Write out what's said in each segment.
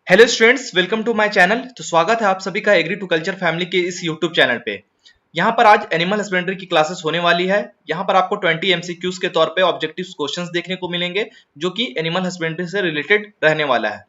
Hello students, welcome to my channel. तो स्वागत है आप सभी का एग्री टू कल्चर फैमिली के इस यूट्यूब चैनल पे। यहाँ पर आज एनिमल हस्बेंड्री की क्लासेस होने वाली है। यहाँ पर आपको 20 एमसीक्यूज के तौर पे ऑब्जेक्टिव क्वेश्चंस देखने को मिलेंगे जो कि एनिमल हस्बेंड्री से रिलेटेड रहने वाला है।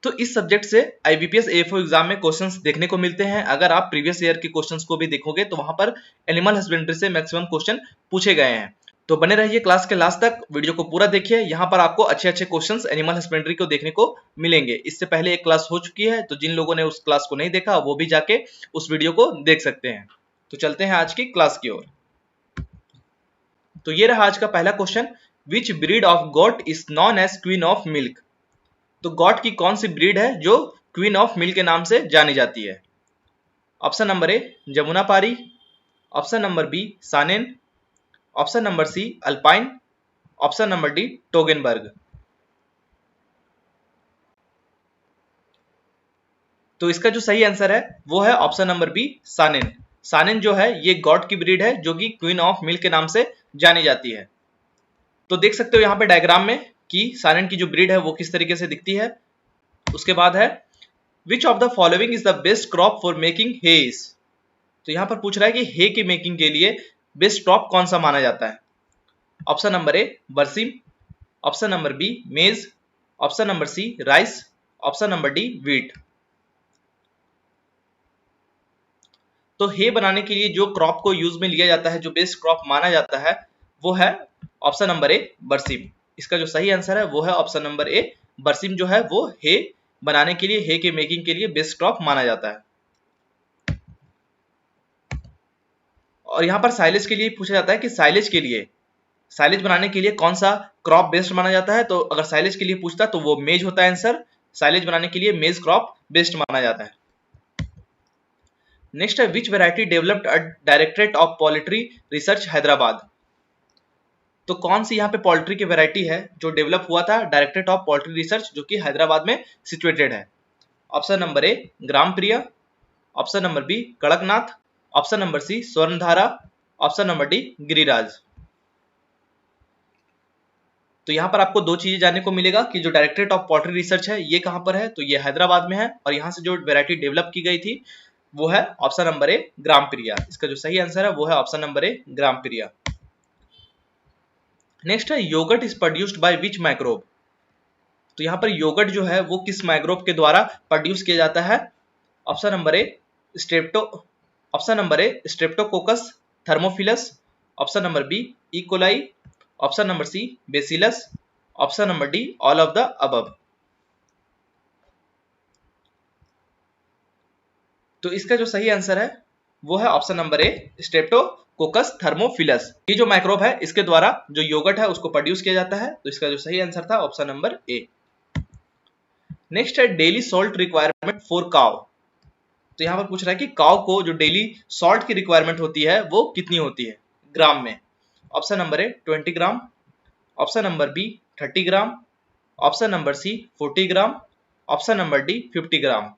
तो इस सब्जेक्ट से आईबीपीएस एएफओ एग्जाम में क्वेश्चंस देखने को मिलते हैं। अगर आप प्रीवियस ईयर के क्वेश्चंस को भी देखोगे तो वहां पर एनिमल हस्बेंड्री से मैक्सिमम क्वेश्चन पूछे गए हैं। तो बने रहिए क्लास के लास्ट तक, वीडियो को पूरा देखिए। यहाँ पर आपको अच्छे अच्छे क्वेश्चंस एनिमल हस्बेंड्री को देखने को मिलेंगे। इससे पहले एक क्लास हो चुकी है, तो जिन लोगों ने उस क्लास को नहीं देखा वो भी जाके उस वीडियो को देख सकते हैं। तो चलते हैं आज की क्लास की ओर। तो ये रहा आज का पहला question, which breed of goat is known as queen of milk. तो गॉट की कौन सी ब्रीड है जो क्वीन ऑफ मिल्क के नाम से जानी जाती है? Option number A Jamunapari, option number B Saanen, option number C Alpine, option number D Toggenburg. तो इसका जो सही आंसर है वो है ऑप्शन नंबर बी सानेन। सानेन जो है ये गॉट की ब्रीड है जो कि क्वीन ऑफ मिल्क के नाम से जानी जाती है। तो देख सकते हो यहाँ पे डायग्राम में कि सानेन की जो ब्रीड है वो किस तरीके से दिखती है। उसके बाद है विच of the following is the best crop for making hedge. तो यहाँ पर पूछ रहा है कि हे की मेकिंग के लिए बेस्ट क्रॉप कौन सा माना जाता है? ऑप्शन नंबर ए बरसीम, option number B maize, option number C rice, option number D wheat. तो हे बनाने के लिए जो क्रॉप को यूज में लिया जाता है, जो बेस्ट क्रॉप माना जाता है, वो है ऑप्शन नंबर ए बरसीम। इसका जो सही आंसर है वो है ऑप्शन नंबर ए बरसीम। जो है वो हे बनाने के लिए, हे के मेकिंग के लिए बेस्ट क्रॉप माना जाता है। और यहाँ पर साइलेज के लिए पूछा जाता है कि साइलेज बनाने के लिए कौन सा क्रॉप बेस्ट माना जाता है। तो अगर साइलेज के लिए पूछता तो वो मेज होता है आंसर। साइलेज बनाने के लिए मेज क्रॉप बेस्ट माना जाता है। नेक्स्ट है which variety developed eight directorate of poultry research Hyderabad. तो कौन सी यहाँ पे पोल्ट्री की वेराइटी है जो डेवलप हुआ था डायरेक्टरेट ऑफ पोल्ट्री रिसर्च जो कि हैदराबाद में सिचुएटेड है? Option number A Gram Priya, option number B Kadaknath, option number C Swarnadhara, option number D Giriraj. तो यहाँ पर आपको दो चीजें जानने को मिलेगा कि जो डायरेक्टरेट ऑफ पोल्ट्री रिसर्च है ये कहाँ पर है, तो ये हैदराबाद में है। और यहाँ से जो वेराइटी डेवलप की गई थी वो है ऑप्शन नंबर ए ग्राम प्रिया। इसका जो सही आंसर है वो है option number A Gram Priya. Next है yoghurt is produced by which microbe. तो यहाँ पर योगर्ट जो है वो किस माइक्रोब के द्वारा प्रोड्यूस किया जाता है? Option number A streptococcus thermophilus, option number B E coli, option number C bacillus, option number D all of the above. तो इसका जो सही आंसर है वो है option number A streptococcus thermophilus. ये जो माइक्रोब है इसके द्वारा जो योगर्ट है उसको प्रोड्यूस किया जाता है। तो इसका जो सही आंसर था ऑप्शन नंबर ए। नेक्स्ट है daily salt requirement for cow. तो यहाँ पर पूछ रहा है कि काउ को जो डेली सॉल्ट की रिक्वायरमेंट होती है वो कितनी होती है ग्राम में? Option number A 20 gram, option number B 30 gram, option number C 40 gram, option number D 50 gram.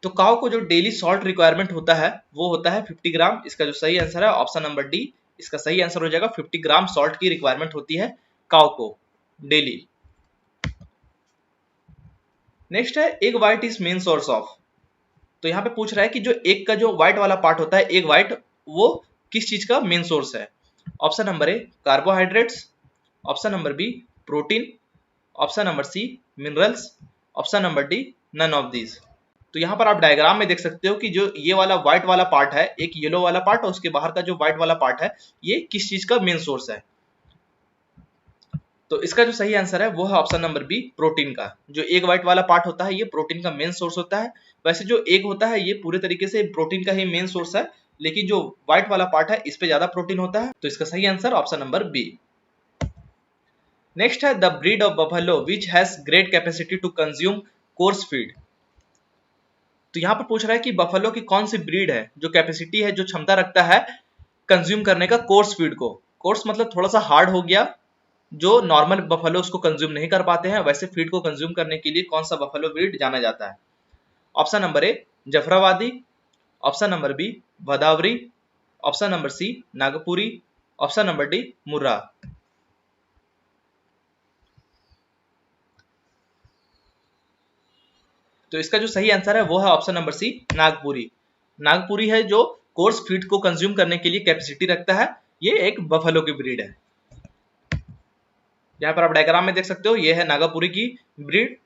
तो काउ को जो डेली सॉल्ट रिक्वायरमेंट होता है वो होता है 50 ग्राम। इसका जो सही आंसर है ऑप्शन नंबर डी। इसका सही आंसर हो जाएगा 50 ग्राम सॉल्ट की रिक्वायरमेंट होती है काउ को डेली। नेक्स्ट है egg white is main source of. तो यहाँ पे पूछ रहा है कि जो एग का जो व्हाइट वाला पार्ट होता है, एग व्हाइट, वो किस चीज का मेन सोर्स है? Option number A carbohydrates, option number B protein, option number C minerals, option number D none of these. तो यहाँ पर आप डायग्राम में देख सकते हो कि जो ये वाला व्हाइट वाला पार्ट है, एक येलो वाला पार्ट और उसके बाहर का जो व्हाइट वाला पार्ट है, ये किस चीज का मेन सोर्स है? तो इसका जो सही आंसर है वो है ऑप्शन नंबर बी प्रोटीन का। जो एग व्हाइट वाला पार्ट होता है ये प्रोटीन का मेन सोर्स होता है। वैसे जो एग होता है ये पूरे तरीके से प्रोटीन का ही मेन सोर्स है, लेकिन जो व्हाइट वाला पार्ट है इस पे ज्यादा प्रोटीन होता है। तो इसका सही answer option number B. Next है the breed of buffalo which has great capacity to consume coarse feed. तो यहाँ पर पूछ रहा है कि बफेलो की कौन सी ब्रीड है जो कैपेसिटी है, जो क्षमता रखता है कंज्यूम करने का कोर्स फीड को। कोर्स मतलब थोड़ा सा हार्ड हो गया, जो नॉर्मल बफेलो उसको कंज्यूम नहीं कर पाते हैं, वैसे फीड को कंज्यूम करने के लिए कौन सा बफेलो ब्रीड जाना जाता है? Option number A Jafarabadi, option number B Bhadawari, option number C Nagpuri, option number D Murrah. तो इसका जो सही आंसर है वो है option number C, Nagpuri. Nagpuri है जो कोर्स फीड को कंज्यूम करने के लिए कैपेसिटी रखता है। ये एक बफेलो की ब्रीड है। यहाँ पर आप डायग्राम में देख सकते हो, ये है नागापुरी की ब्रीड।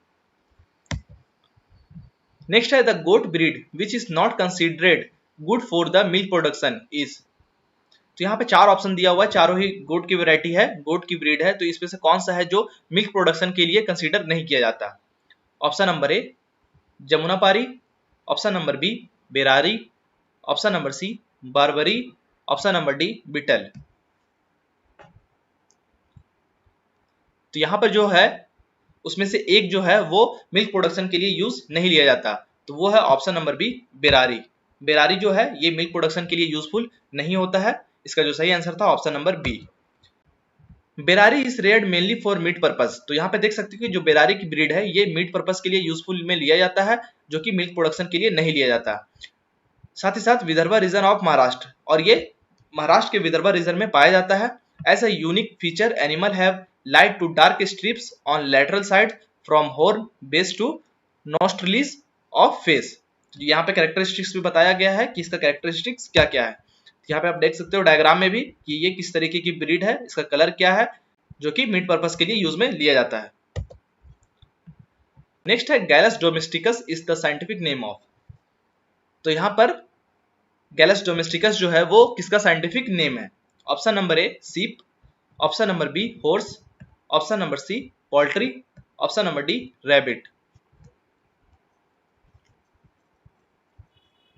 नेक्स्ट है the goat breed which is not considered good for the milk production is. तो यहाँ पे चार ऑप्शन दिया हुआ है, चारों ही गोट की वैरायटी है, गोट की ब्रीड है। तो इसमें से कौन सा है जो मिल्क प्रोडक्शन के लिए कंसीडर नहीं किया जाता? Option number A Jamunapari, option number B Berari, option number C Barbari, option number D Beetal. तो यहाँ पर जो है उसमें से एक जो है वो मिल्क प्रोडक्शन के लिए यूज नहीं लिया जाता, तो वो है ऑप्शन नंबर बी बेरारी। बेरारी जो है ये मिल्क प्रोडक्शन के लिए यूजफुल नहीं होता है। इसका जो सही आंसर था option number B. Berari is reared mainly for meat purpose. तो यहाँ पे देख सकते हो कि जो बेरारी की ब्रीड है ये मीट पर्पस के लिए यूजफुल में लिया जाता है, जो कि मिल्क प्रोडक्शन के लिए नहीं लिया जाता। साथ ही साथ विदर्भा रीजन ऑफ महाराष्ट्र, और ये महाराष्ट्र के विदर्भा रीजन में पाया जाता है। ऐसा unique feature animal have light to dark stripes on lateral side from horn base to nostrils of face. यहाँ पे कैरेक्टरिस्टिक्स भी बताया गया है कि इसका कैरेक्टरिस्टिक्स क्या क्या है। यहाँ पे आप देख सकते हो डायग्राम में भी कि ये किस तरीके की ब्रीड है, इसका कलर क्या है, जो कि मीट पर्पस के लिए यूज में लिया जाता है। नेक्स्ट है Gallus domesticus is the scientific name of. तो यहाँ पर गैलस डोमेस्टिकस जो है वो किसका साइंटिफिक नेम है? Option number A sheep, option number B horse, option number C poultry, option number D rabbit.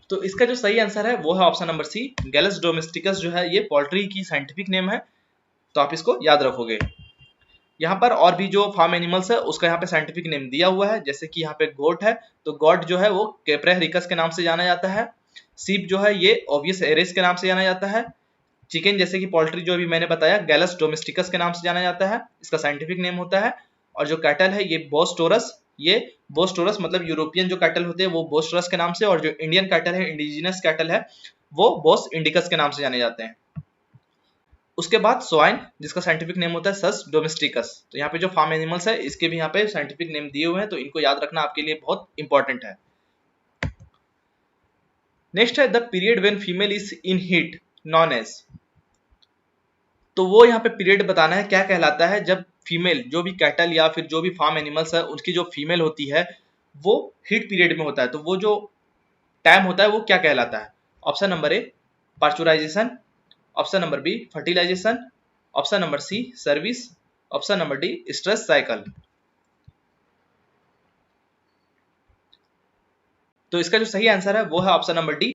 तो इसका जो सही आंसर है वो है option number C, Gallus domesticus जो है ये पोल्ट्री की साइंटिफिक नेम है। तो आप इसको याद रखोगे। यहाँ पर और भी जो फार्म एनिमल्स है उसका यहाँ पे साइंटिफिक नेम दिया हुआ है, जैसे कि यहाँ पे गोट है तो गोट जो है वो कैप्रा रिकस के नाम से जाना जाता है। सीप जो है ये ओवियस एरिस के नाम से जाना जाता है। चिकन जैसे कि पोल्ट्री जो अभी मैंने बताया गैलस डोमेस्टिकस के नाम से जाना जाता है, इसका साइंटिफिक नेम होता है। और जो कैटल है ये बोस टोरस, ये बोस टोरस मतलब यूरोपियन जो कैटल होते हैं वो बोस टोरस के नाम से, और जो इंडियन कैटल है इंडिजिनस कैटल है वो बोस इंडिकस के नाम से जाने जाते हैं। उसके बाद स्वाइन जिसका साइंटिफिक नेम होता है सस डोमेस्टिकस। तो यहाँ पे जो फार्म एनिमल्स है इसके भी यहाँ पे साइंटिफिक नेम दिए हुए हैं, तो इनको याद रखना आपके लिए बहुत इंपॉर्टेंट है। नेक्स्ट है the period when female is in heat known as. तो वो यहाँ पे पीरियड बताना है क्या कहलाता है जब फीमेल जो भी कैटल या फिर जो भी फार्म एनिमल्स है उनकी जो फीमेल होती है वो हीट पीरियड में होता है, तो वो जो टाइम होता है वो क्या कहलाता है? Option number A parturition, option number B fertilisation, option number C service, option number D stress cycle. तो इसका जो सही आंसर है वो है ऑप्शन नंबर डी।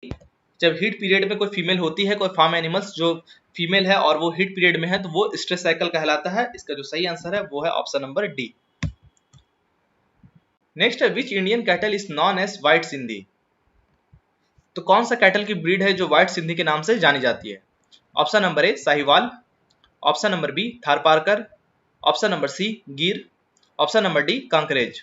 जब हीट पीरियड में कोई फीमेल होती है, कोई फार्म एनिमल्स जो फीमेल है और वो हीट पीरियड में है, तो वो स्ट्रेस साइकिल कहलाता है। इसका जो सही आंसर है वो है ऑप्शन नंबर डी। नेक्स्ट है which Indian cattle is known as white Sindhi. तो कौन सा कैटल की ब्रीड है जो व्हाइट सिंधी के नाम से जानी जाती है? Option number A Sahiwal, option number B Tharparkar, option number C Gir, option number D Kankrej.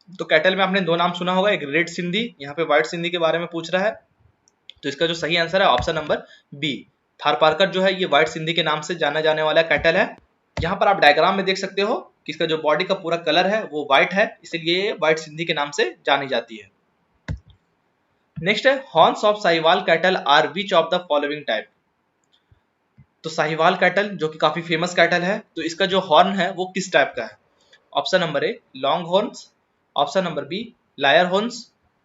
तो कैटल में आपने दो नाम सुना होगा, एक रेड सिंधी, यहाँ पे व्हाइट सिंधी के बारे में पूछ रहा है। तो इसका जो सही आंसर है ऑप्शन नंबर बी थारपारकर जो है ये व्हाइट सिंधी के नाम से जाना जाने वाला कैटल है। यहाँ पर आप डायग्राम में देख सकते हो कि इसका जो बॉडी का पूरा कलर है वो व्हाइट है, इसलिए व्हाइट सिंधी के नाम से जानी जाती है। नेक्स्ट है horns of Sahiwal cattle are which of the following type. तो साहिवाल कैटल जो कि काफी फेमस कैटल है, तो इसका जो हॉर्न है वो किस टाइप का है? Option number A long horns, option number B lyre horns,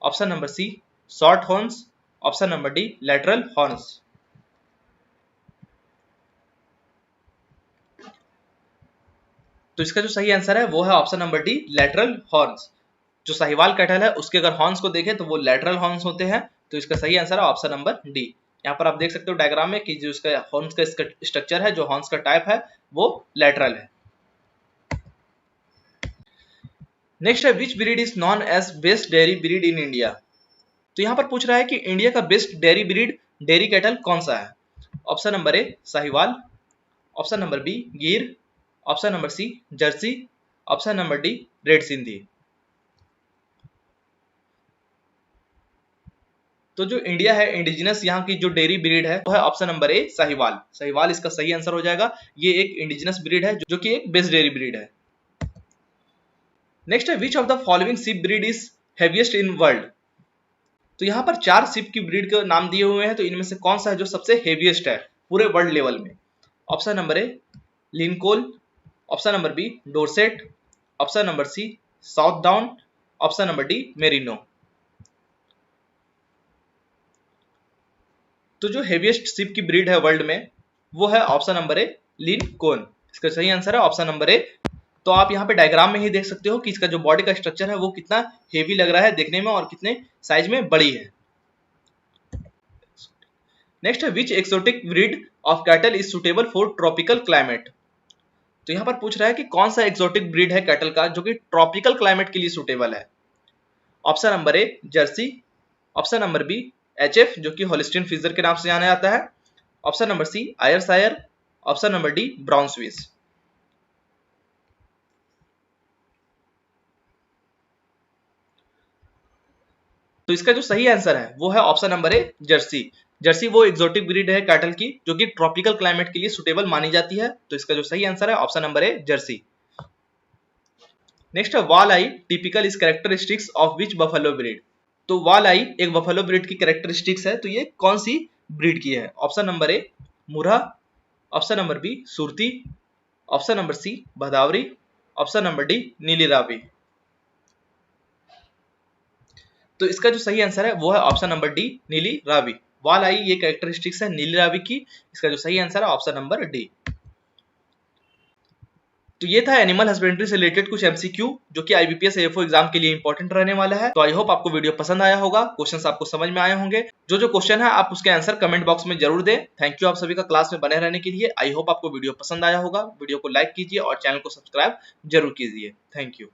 option number C short horns, option number D lateral horns. तो इसका जो सही आंसर है वो है option number D lateral horns. जो साहिवाल कैटल है उसके अगर हॉर्न्स को देखें तो वो लैटरल हॉर्न्स होते हैं, तो इसका सही आंसर है ऑप्शन नंबर डी। यहाँ पर आप देख सकते हो डायग्राम में कि जो इसका हॉर्न्स का स्ट्रक्चर है, जो हॉर्न्स का टाइप है वो लैटरल है। नेक्स्ट है which breed is known as best dairy breed in India. तो यहाँ पर पूछ रहा है कि इंडिया का best dairy breed dairy cattle कौन सा है? Option number A Sahiwal, option number B Gir, option number C Jersey, option number D red Sindhi. तो जो इंडिया है इंडिजिनस यहाँ की जो डेयरी ब्रीड है वो है option number A Sahiwal. Sahiwal इसका सही आंसर हो जाएगा। ये एक इंडिजिनस ब्रीड है जो कि एक बेस्ट डेयरी ब्रीड है। नेक्स्ट है विच of the following ship breed is heaviest in world. तो यहाँ पर 4 शिप की ब्रीड के नाम दिए हुए हैं, तो इनमें से कौन सा है जो सबसे हेवीएस्ट है पूरे वर्ल्ड लेवल में। Option number A Lincoln, option number B Dorset, option number C Southdown, option number D Merino. तो जो हेवीएस्ट शिप की ब्रीड है वर्ल्ड में वो है ऑप्शन नंबर ए लिनकोन। इसका सही आंसर है ऑप्शन नंबर ए। तो आप यहाँ पे डायग्राम में ही देख सकते हो कि इसका जो बॉडी का स्ट्रक्चर है वो कितना हेवी लग रहा है देखने में और कितने साइज में बड़ी है। नेक्स्ट है which exotic breed of cattle is suitable for tropical climate. तो यहाँ पर पूछ रहा है कि कौन सा एक्सोटिक ब्रीड है कैटल का जो कि ट्रॉपिकल क्लाइमेट के लिए सुटेबल है। Option number A Jersey, option number B HF जो कि होलिस्टीन फ्रीजर के नाम से जाना जाता है, option number C Ayrshire, option number D brown Swiss. तो इसका जो सही आंसर है वो है option number A Jersey. Jersey वो एक्सोटिक ब्रीड है कैटल की जो कि ट्रॉपिकल क्लाइमेट के लिए सुटेबल मानी जाती है। तो इसका जो सही आंसर है option number A Jersey. Next है wall eye typical is characteristics of which buffalo breed. तो वाल आई एक बफेलो ब्रीड की कैरेक्टरिस्टिक्स है, तो ये कौन सी ब्रीड की है। Option number A Murrah, option number B Surti, option number C Bhadawari, option number D Nili Ravi. तो इसका जो सही आंसर है वो है option number D Nili Ravi. वाल आई ये कैरेक्टरिस्टिक्स है नीली रावी की। इसका जो सही आंसर है ऑप्शन नंबर डी। तो ये था एनिमल हस्बेंड्री से रिलेटेड कुछ एमसीक्यू जो कि आईबीपीएस एएफओ एग्जाम के लिए इंपॉर्टेंट रहने वाला है। तो आई होप आपको वीडियो पसंद आया होगा, क्वेश्चंस आपको समझ में आए होंगे। जो जो क्वेश्चन है आप उसके आंसर कमेंट बॉक्स में जरूर दें। थैंक यू आप सभी का क्लास में बने रहने के लिए। आई होप आपको वीडियो पसंद आया होगा। वीडियो को लाइक कीजिए और चैनल को सब्सक्राइब जरूर कीजिए। Thank you.